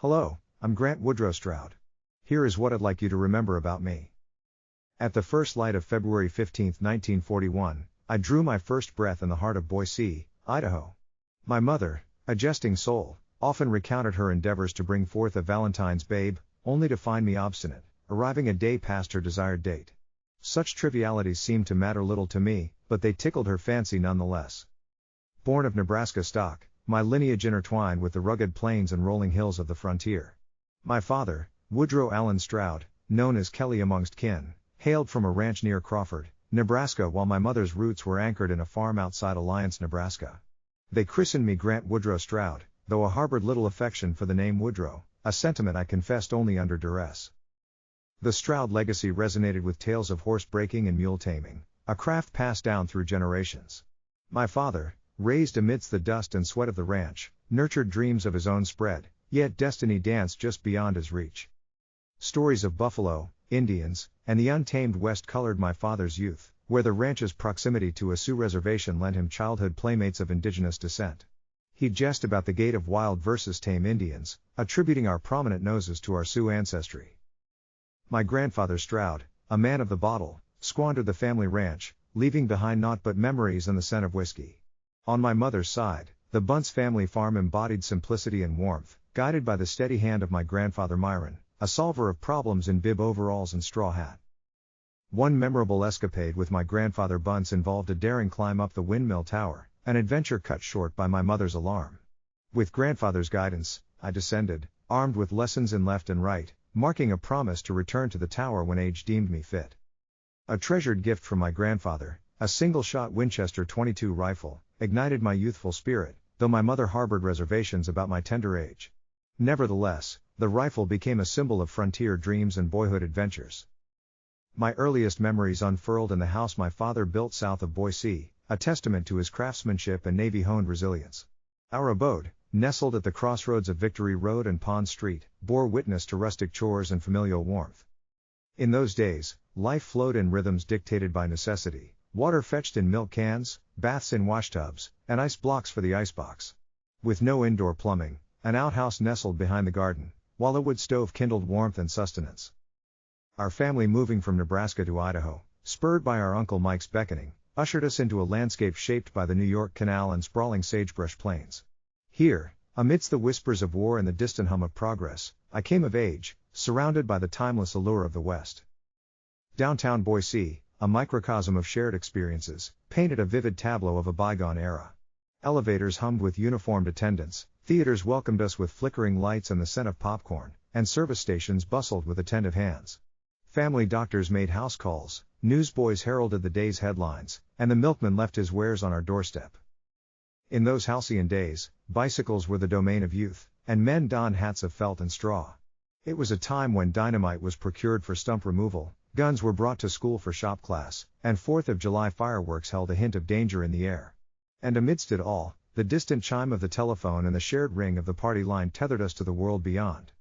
Hello, I'm Grant Woodrow Stroud. Here is what I'd like you to remember about me. At the first light of February 15, 1941, I drew my first breath in the heart of Boise, Idaho. My mother, a jesting soul, often recounted her endeavors to bring forth a Valentine's babe, only to find me obstinate, arriving a day past her desired date. Such trivialities seemed to matter little to me, but they tickled her fancy nonetheless. Born of Nebraska stock, my lineage intertwined with the rugged plains and rolling hills of the frontier. My father, Woodrow Allen Stroud, known as Kelly amongst kin, hailed from a ranch near Crawford, Nebraska, while my mother's roots were anchored in a farm outside Alliance, Nebraska. They christened me Grant Woodrow Stroud, though I harbored little affection for the name Woodrow, a sentiment I confessed only under duress. The Stroud legacy resonated with tales of horse breaking and mule taming, a craft passed down through generations. My father, raised amidst the dust and sweat of the ranch, nurtured dreams of his own spread, yet destiny danced just beyond his reach. Stories of buffalo, Indians, and the untamed West colored my father's youth, where the ranch's proximity to a Sioux reservation lent him childhood playmates of indigenous descent. He'd jest about the gait of wild versus tame Indians, attributing our prominent noses to our Sioux ancestry. My grandfather Stroud, a man of the bottle, squandered the family ranch, leaving behind naught but memories and the scent of whiskey. On my mother's side, the Bunce family farm embodied simplicity and warmth, guided by the steady hand of my grandfather Myron, a solver of problems in bib overalls and straw hat. One memorable escapade with my grandfather Bunce involved a daring climb up the windmill tower, an adventure cut short by my mother's alarm. With grandfather's guidance, I descended, armed with lessons in left and right, marking a promise to return to the tower when age deemed me fit. A treasured gift from my grandfather, a single-shot Winchester .22 rifle, ignited my youthful spirit, though my mother harbored reservations about my tender age. Nevertheless, the rifle became a symbol of frontier dreams and boyhood adventures. My earliest memories unfurled in the house my father built south of Boise, a testament to his craftsmanship and Navy-honed resilience. Our abode, nestled at the crossroads of Victory Road and Pond Street, bore witness to rustic chores and familial warmth. In those days, life flowed in rhythms dictated by necessity. Water fetched in milk cans, baths in washtubs, and ice blocks for the icebox. With no indoor plumbing, an outhouse nestled behind the garden, while a wood stove kindled warmth and sustenance. Our family moving from Nebraska to Idaho, spurred by our Uncle Mike's beckoning, ushered us into a landscape shaped by the New York Canal and sprawling sagebrush plains. Here, amidst the whispers of war and the distant hum of progress, I came of age, surrounded by the timeless allure of the West. Downtown Boise, a microcosm of shared experiences, painted a vivid tableau of a bygone era. Elevators hummed with uniformed attendants, theaters welcomed us with flickering lights and the scent of popcorn, and service stations bustled with attentive hands. Family doctors made house calls, newsboys heralded the day's headlines, and the milkman left his wares on our doorstep. In those halcyon days, bicycles were the domain of youth, and men donned hats of felt and straw. It was a time when dynamite was procured for stump removal, guns were brought to school for shop class, and 4th of July fireworks held a hint of danger in the air. And amidst it all, the distant chime of the telephone and the shared ring of the party line tethered us to the world beyond.